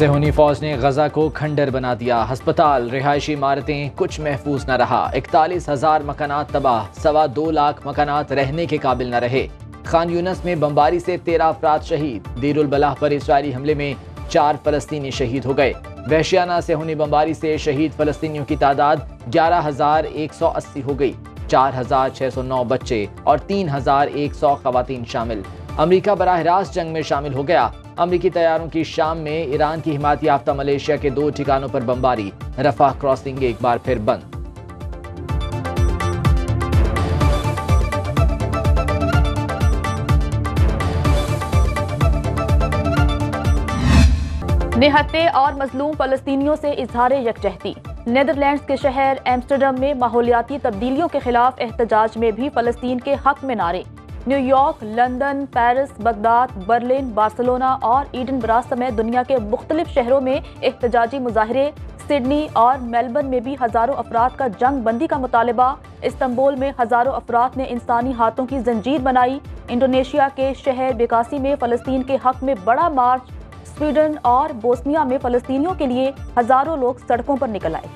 सेहूनी फौज ने गजा को खंडर बना दिया। अस्पताल, रिहायशी इमारतें, कुछ महफूज न रहा। 41,000 मकानात तबाह, 2.25 लाख मकानात रहने के काबिल न रहे। खान यूनस में बमबारी से 13 अफराद शहीद। दीरुल बलाह पर इजरायली हमले में 4 फलस्तीनी शहीद हो गए। वहशियाना सेहूनी बमबारी से शहीद फलस्तीनियों की तादाद 11,180 हो गई। 4,609 बच्चे और 3,100 खवातीन शामिल। अमरीका बराह रास्त जंग में शामिल हो गया। अमरीकी तैयारों की शाम में ईरान की हिमायत याफ्ता मलेशिया के 2 ठिकानों पर बमबारी। रफाह क्रॉसिंग एक बार फिर बंद। निहत्थे और मजलूम फलस्तीनियों से इजहार यकजहती। नीदरलैंड्स के शहर एम्स्टर्डम में माहौलियाती तब्दीलियों के खिलाफ एहतजाज में भी फलस्तीन के हक में नारे। New York, London, Paris, Baghdad, Berlin, Barcelona और एडिनबरा समेत दुनिया के मुख्तलिफ शहरों में एहतजाजी मुजाहरे। सिडनी और मेलबर्न में भी हजारों अफराद का जंग बंदी का मुतालबा। इस्तांबुल में हजारों अफराद ने इंसानी हाथों की जंजीर बनाई। इंडोनेशिया के शहर बेकासी में फलस्तीन के हक में बड़ा मार्च। स्वीडन और बोस्निया में फलस्तीनियों के लिए हजारों लोग सड़कों पर निकल आए।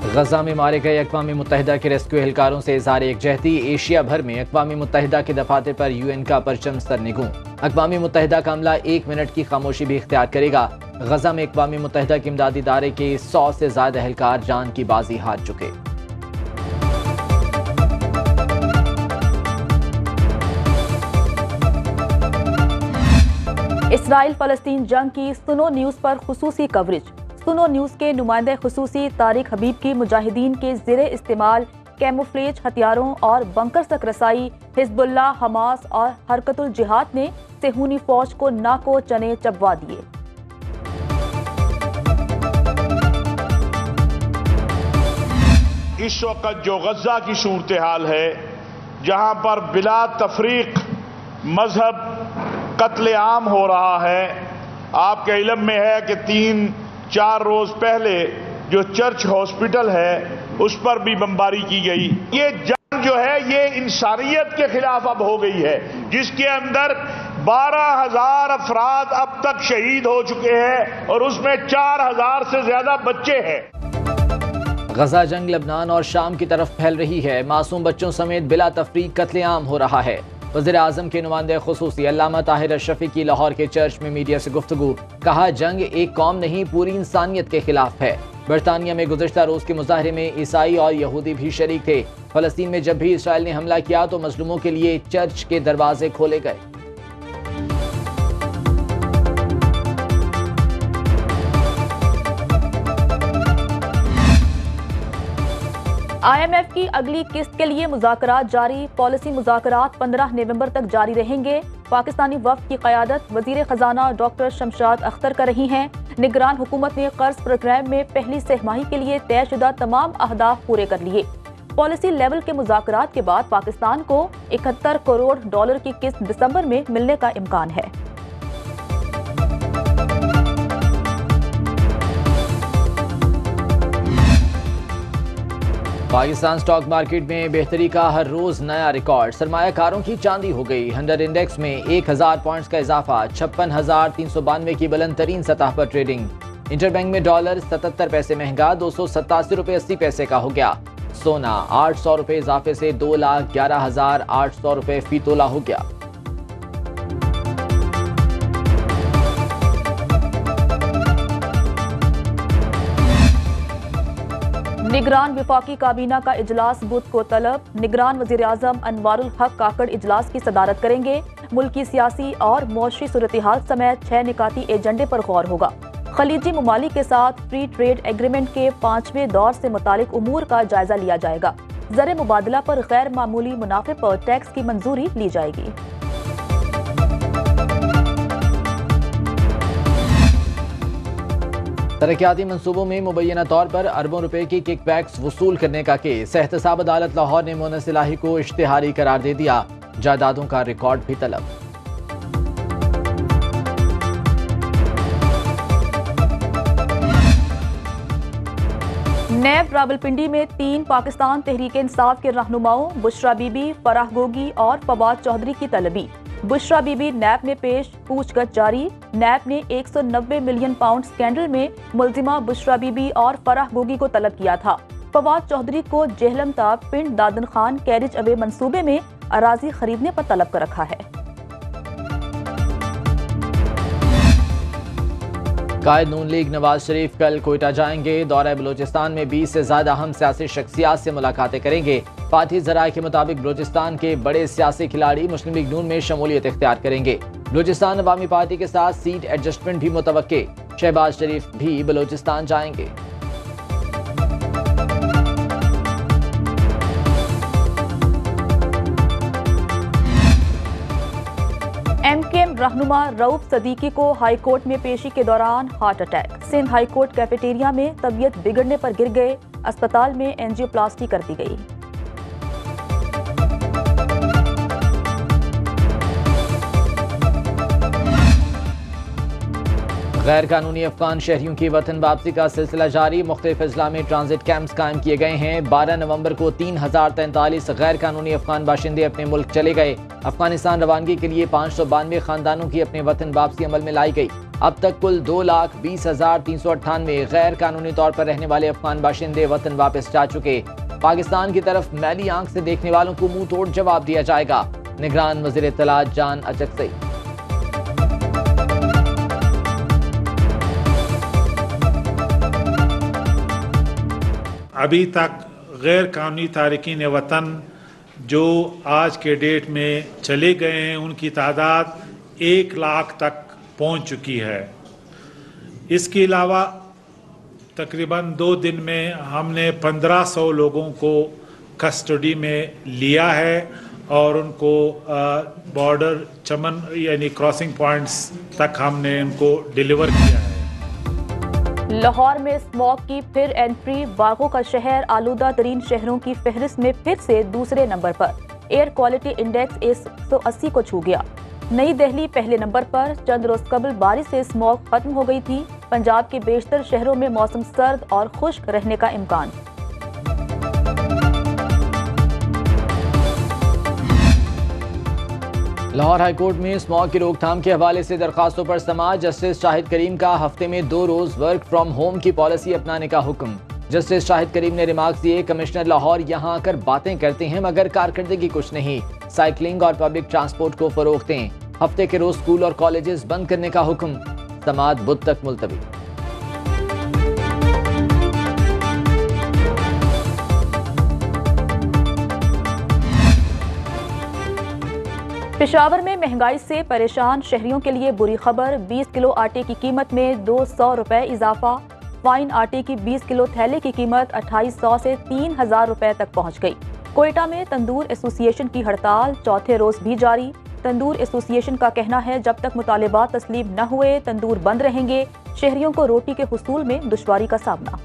गजा में मारे गए अक़वाम मुत्तहिदा के रेस्क्यू एहलकारों से इज़हार यकजहती। एशिया भर में अक़वाम मुत्तहिदा के दफातर पर UN का परचम सरनिगूं। अक़वाम मुत्तहिदा का अमला 1 मिनट की खामोशी भी इख्तियार करेगा। गजा में अक़वाम मुत्तहिदा के इमदादी इदारे के 100 से ज़्यादा एहलकार जान की बाजी हार चुके। इसराइल फलस्तीन जंग की सुनो न्यूज़ पर खुसूसी कवरेज। सुनो न्यूज़ के नुमाइंदे खुसूसी तारिक हबीब की मुजाहिदीन के ज़ेरे इस्तेमाल कैमोफ्लेज हथियारों और बंकर तक रसाई। हिजबुल्लाह, हमास और हरकतुल जिहाद ने सेहूनी फौज को नाको चने चबवा दिए। इस वक्त जो गजा की सूरत हाल है, जहां पर बिला तफरीक मजहब कत्ले आम हो रहा है। आपके इल्म में है कि 3-4 रोज पहले जो चर्च हॉस्पिटल है उस पर भी बमबारी की गई। ये जंग जो है ये इंसानियत के खिलाफ अब हो गई है, जिसके अंदर 12,000 अफराद अब तक शहीद हो चुके हैं और उसमें 4,000 से ज्यादा बच्चे हैं। गजा जंग लबनान और शाम की तरफ फैल रही है। मासूम बच्चों समेत बिला तफरीक कत्लेआम हो रहा है। वज़ीर आज़म के नुमाइंदे खुसूसी अल्लामा ताहिर अशरफी की लाहौर के चर्च में मीडिया से गुफ्तगू। कहा, जंग एक कौम नहीं पूरी इंसानियत के खिलाफ है। बरतानिया में गुज़श्ता रोज के मुजाहरे में ईसाई और यहूदी भी शरीक थे। फलस्तीन में जब भी इसराइल ने हमला किया तो मजलूमों के लिए चर्च के दरवाजे खोले गए। IMF की अगली किस्त के लिए मुज़ाकरात जारी। पॉलिसी मुज़ाकरात 15 नवंबर तक जारी रहेंगे। पाकिस्तानी वफ़द की क़यादत वज़ीर ख़जाना डॉक्टर शमशाद अख्तर कर रही हैं। निगरान हुकूमत ने कर्ज प्रोग्राम में पहली सहमाही के लिए तयशुदा तमाम अहदाफ पूरे कर लिए। पॉलिसी लेवल के मुज़ाकरात के बाद पाकिस्तान को $71 करोड़ की किस्त दिसंबर में मिलने का इम्कान है। पाकिस्तान स्टॉक मार्केट में बेहतरी का हर रोज नया रिकॉर्ड। सरमायाकारों की चांदी हो गई। 100 इंडेक्स में 1000 पॉइंट्स का इजाफा। 56,392 की बुलंद तरीन सतह पर ट्रेडिंग। इंटरबैंक में डॉलर 77 पैसे महंगा, 287 रुपए 80 पैसे का हो गया। सोना 800 रुपए इजाफे से 2,11,800 रुपए फी तोला हो गया। निगरान विफाकी काबीना का इजलास बुध को तलब। निगरान वज़ीर आज़म अनवारुल हक काकड़ इजलास की सदारत करेंगे। मुल्की सियासी और मौशी सूरत-ए-हाल समेत 6 निकाती एजेंडे पर गौर होगा। खलीजी ममालिक के साथ फ्री ट्रेड एग्रीमेंट के 5वें दौर से मुतालिक उमूर का जायजा लिया जाएगा। ज़र मुबादला पर गैर मामूली मुनाफे पर टैक्स की मंजूरी ली जाएगी। तरक्याती मंसूबों में मुबैना तौर पर अरबों रुपए की किकबैक्स वसूल करने का केस। एहतसाब अदालत लाहौर ने मोनस इलाही को इश्तिहारी करार दे दिया। जायदादों का रिकॉर्ड भी तलब। नैब रावलपिंडी में 3 पाकिस्तान तहरीक इंसाफ के रहनुमाओं बुशरा बीबी, फराह गोगी और फवाद चौधरी की तलबी। बुशरा बीबी नैब में पेश, पूछगछ जारी। नैब ने 190 मिलियन पाउंड स्कैंडल में मुलजिमा बुशरा बीबी और फराह गोगी को तलब किया था। फवाद चौधरी को जेहलम ताब पिंड दादन खान कैरिज अवे मंसूबे में अराजी खरीदने पर तलब कर रखा है। कायद नून लीग नवाज शरीफ कल कोयटा जाएंगे। दौरा बलूचिस्तान में 20 से ज्यादा अहम सियासी शख्सियात से मुलाकातें करेंगे। पार्टी जराये के मुताबिक बलूचिस्तान के बड़े सियासी खिलाड़ी मुस्लिम लीग नून में शमूलियत इख्तियार करेंगे। बलूचिस्तान अवामी पार्टी के साथ सीट एडजस्टमेंट भी मुतवक्के। शहबाज शरीफ भी बलूचिस्तान जाएंगे। एमकेएम रहनुमा रऊफ सदीकी को हाई कोर्ट में पेशी के दौरान heart attack. Sindh high court cafeteria में तबीयत बिगड़ने पर गिर गए। अस्पताल में एंजियोप्लास्टी कर दी गई। गैर कानूनी अफगान शहरियों की वतन वापसी का सिलसिला जारी। मुख्तलिफ अजला में ट्रांजिट कैंप्स कायम किए गए हैं। 12 नवंबर को 3043 गैर कानूनी अफगान बाशिंदे अपने मुल्क चले गए। अफगानिस्तान रवानगी के लिए 592 खानदानों की अपने वतन वापसी अमल में लाई गई। अब तक कुल 2,20,398 गैर कानूनी तौर पर रहने वाले अफगान बाशिंदे वतन वापस जा चुके। पाकिस्तान की तरफ मैली आंख से देखने वालों को मुंह तोड़ जवाब दिया जाएगा। निगरान वज़ीर इत्तलात जान अचकज़ई। अभी तक गैर कानूनी तारकीन वतन जो आज के डेट में चले गए हैं उनकी तादाद 1 लाख तक पहुंच चुकी है। इसके अलावा तकरीबन 2 दिन में हमने 1500 लोगों को कस्टडी में लिया है और उनको बॉर्डर चमन यानी क्रॉसिंग पॉइंट्स तक हमने उनको डिलीवर किया है। लाहौर में स्मॉग की फिर एंट्री। बागों का शहर आलूदा तरीन शहरों की फहरिस्त में फिर से दूसरे नंबर पर। एयर क्वालिटी इंडेक्स 180 को छू गया। नई दिल्ली पहले नंबर पर। चंद रोज कबल बारिश से स्मॉग खत्म हो गई थी। पंजाब के बेशतर शहरों में मौसम सर्द और खुश्क रहने का इम्कान। लाहौर हाईकोर्ट में स्मॉग की रोकथाम के हवाले से दरखास्तों पर समाअत। जस्टिस शाहिद करीम का हफ्ते में 2 रोज वर्क फ्रॉम होम की पॉलिसी अपनाने का हुक्म। जस्टिस शाहिद करीम ने रिमार्क्स दिए, कमिश्नर लाहौर यहां आकर बातें करते हैं मगर कारकर्दगी कुछ नहीं। साइकिलिंग और पब्लिक ट्रांसपोर्ट को फरोग दें। हफ्ते के रोज स्कूल और कॉलेजेस बंद करने का हुक्म। समाअत बुध तक मुलतवी। पेशावर में महंगाई से परेशान शहरियों के लिए बुरी खबर। 20 किलो आटे की कीमत में 200 रुपए इजाफा। फाइन आटे की 20 किलो थैले की कीमत 2800 से 3000 रुपए तक पहुंच गई। कोयटा में तंदूर एसोसिएशन की हड़ताल चौथे रोज भी जारी। तंदूर एसोसिएशन का कहना है जब तक मुतालिबात तस्लीम न हुए तंदूर बंद रहेंगे। शहरियों को रोटी के हुसूल में दुश्वारी का सामना।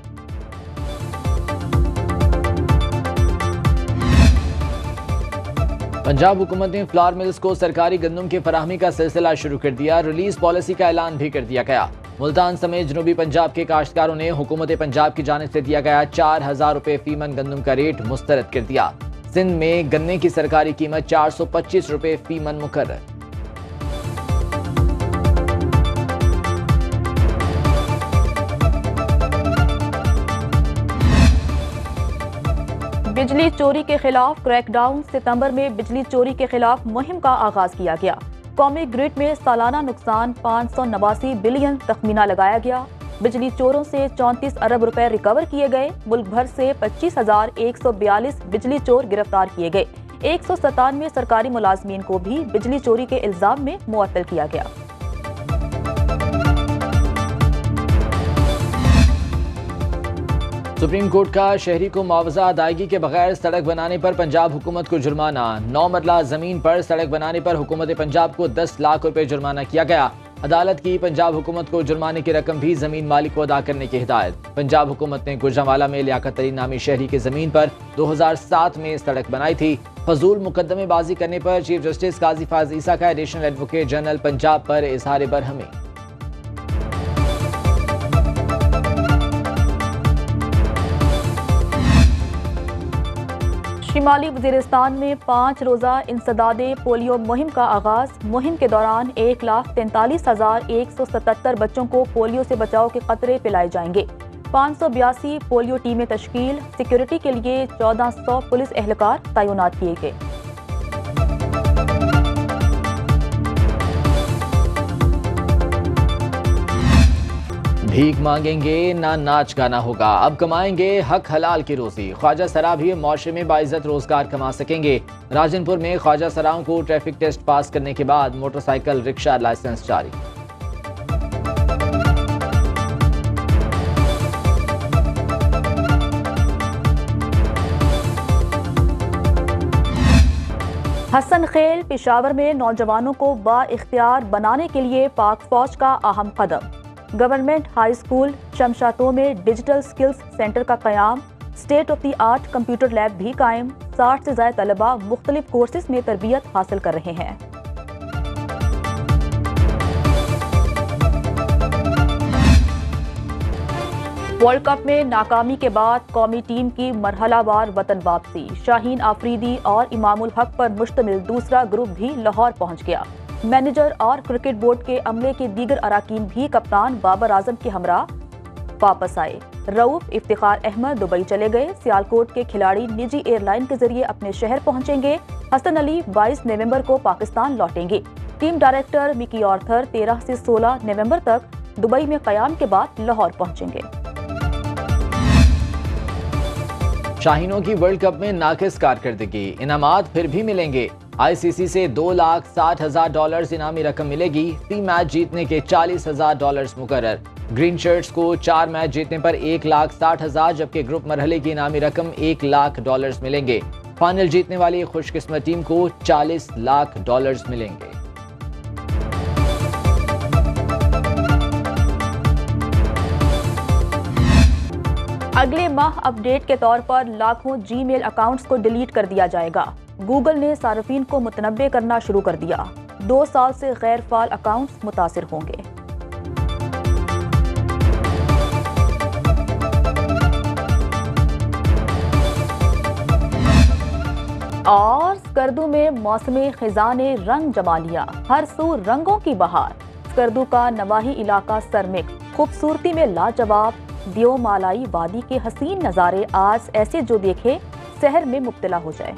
पंजाब हुकूमत ने फ्लावर मिल्स को सरकारी गंदम की फराहमी का सिलसिला शुरू कर दिया। रिलीज पॉलिसी का ऐलान भी कर दिया गया। मुल्तान समेत जनूबी पंजाब के काश्तकारों ने हुकूमत पंजाब की जानिब से दिया गया 4000 रुपए फीमन गंदम का रेट मुस्तरद कर दिया। सिंध में गन्ने की सरकारी कीमत 425 रुपए फीमन मुकर्रर। बिजली चोरी के खिलाफ क्रैकडाउन। सितंबर में बिजली चोरी के खिलाफ मुहिम का आगाज किया गया। कौमी ग्रिड में सालाना नुकसान 589 बिलियन तखमीना लगाया गया। बिजली चोरों से 34 अरब रुपए रिकवर किए गए। मुल्क भर से 25,142 बिजली चोर गिरफ्तार किए गए। 197 सरकारी मुलाजमीन को भी बिजली चोरी के इल्जाम में मुअत्तल किया गया। सुप्रीम कोर्ट का शहरी को मुआवजा अदायगी के बगैर सड़क बनाने पर पंजाब हुकूमत को जुर्माना। 9 मरला जमीन पर सड़क बनाने पर हुकूमत पंजाब को 10 लाख रुपए जुर्माना किया गया। अदालत की पंजाब हुकूमत को जुर्माने की रकम भी जमीन मालिक को अदा करने की हिदायत। पंजाब हुकूमत ने गुजरांवाला में लियाकत तरीन नामी शहरी की जमीन पर 2007 में सड़क बनाई थी। फजूल मुकदमेबाजी करने पर चीफ जस्टिस काजी फाज ईसा का एडिशनल एडवोकेट जनरल पंजाब पर इजहार बरहमी। शिमाली वजीरिस्तान में 5 रोज़ा इंसदादे पोलियो मुहिम का आगाज। मुहिम के दौरान 1,43,177 बच्चों को पोलियो से बचाव के कतरे पिलाए जाएंगे। 582 पोलियो टीमें तश्कील। सिक्योरिटी के लिए 1400 पुलिस एहलकार तैनात किए गए। भीख मांगेंगे ना नाच गाना होगा, अब कमाएंगे हक हलाल की रोजी। ख्वाजा सरा भी माशरे में बाइज्जत रोजगार कमा सकेंगे। राजनपुर में ख्वाजा सराओं को ट्रैफिक टेस्ट पास करने के बाद मोटरसाइकिल रिक्शा लाइसेंस जारी। हसन खेल पेशावर में नौजवानों को बाइख्तियार बनाने के लिए पाक फौज का अहम कदम। गवर्नमेंट हाई स्कूल शमशातों में डिजिटल स्किल्स सेंटर का कयाम। State of the art computer lab भी कायम। 60 से ज्यादा तलबा मुख्तलिफ कोर्सेज में तरबियत हासिल कर रहे हैं। वर्ल्ड कप में नाकामी के बाद कौमी टीम की मरहलावार वतन वापसी। शाहीन आफरीदी और इमामुल हक पर मुश्तमिल दूसरा ग्रुप भी लाहौर पहुंच गया। मैनेजर और क्रिकेट बोर्ड के अमले के दीगर अराकीन भी कप्तान बाबर आजम के हमरा वापस आए। रऊफ इफ्तिखार अहमद दुबई चले गए। सियालकोट के खिलाड़ी निजी एयरलाइन के जरिए अपने शहर पहुंचेंगे। हसन अली 22 नवंबर को पाकिस्तान लौटेंगे। टीम डायरेक्टर मिकी आर्थर 13 से 16 नवंबर तक दुबई में कयाम के बाद लाहौर पहुंचेंगे। शाहीनों की वर्ल्ड कप में नाकिस कारकर्दगी, इनामात फिर भी मिलेंगे। आईसीसी से $2,60,000 इनामी रकम मिलेगी। 3 मैच जीतने के $40,000 मुकर्रर। ग्रीन शर्ट्स को 4 मैच जीतने पर $1,60,000, जबकि ग्रुप मरहले की इनामी रकम $1,00,000 मिलेंगे। फाइनल जीतने वाली खुशकिस्मत टीम को $40,00,000 मिलेंगे। अगले माह अपडेट के तौर पर लाखों जीमेल अकाउंट्स को डिलीट कर दिया जाएगा। गूगल ने सार्फिन को मुतनब्बे करना शुरू कर दिया। 2 साल से गैर फाल अकाउंट्स मुतासिर होंगे। और स्कर्दू में मौसमी खिज़ां ने रंग जमा लिया। हर सू रंगों की बहार। स्कर्दू का नवाही इलाका सरमिक खूबसूरती में लाजवाब। दियोमालाई वादी के हसीन नज़ारे आज ऐसे जो देखे शहर में मुब्तला हो जाए।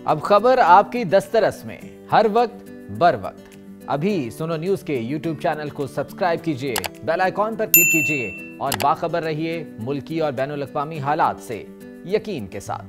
अब खबर आपकी दस्तरस में, हर वक्त बर वक्त। अभी सुनो न्यूज के यूट्यूब चैनल को सब्सक्राइब कीजिए, बेल आइकॉन पर क्लिक कीजिए और बाखबर रहिए मुल्की और बैनुल अक़वामी हालात से यकीन के साथ।